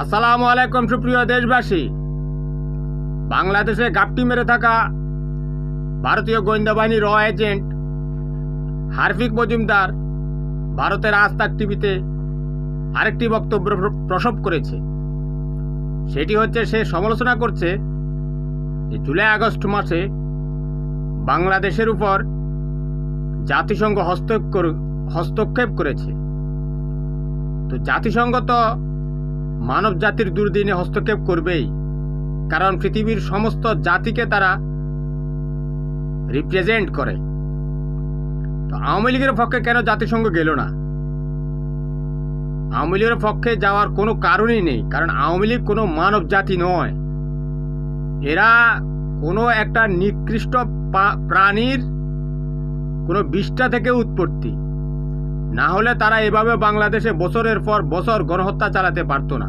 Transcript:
আসসালামু আলাইকুম সুপ্রিয় দেশবাসী। বাংলাদেশে গাপটি মেরে থাকা ভারতীয় গোয়েন্দা বাহিনীর এজেন্ট হার্ফিক মজুমদার ভারতের আজ তাক টিভিতে আরেকটি বক্তব্য প্রসব করেছে। সেটি হচ্ছে, সে সমালোচনা করছে যে জুলাই আগস্ট মাসে বাংলাদেশের উপর জাতিসংঘ হস্তক্ষেপ করেছে। তো জাতিসংঘ তো মানব জাতির দুর্দিনে হস্তক্ষেপ করবেই, কারণ পৃথিবীর সমস্ত জাতিকে তারা রিপ্রেজেন্ট করে। তো আওয়ামী লীগের পক্ষে কেন জাতিসংঘ গেল না? আওয়ামী লীগের পক্ষে যাওয়ার কোনো কারণই নেই, কারণ আওয়ামী লীগ কোনো মানব জাতি নয়। এরা কোনো একটা নিকৃষ্ট প্রাণীর কোনো বিষ্ঠা থেকে উৎপত্তি, না হলে তারা এভাবে বাংলাদেশে বছরের পর বছর গণহত্যা চালাতে পারতো না।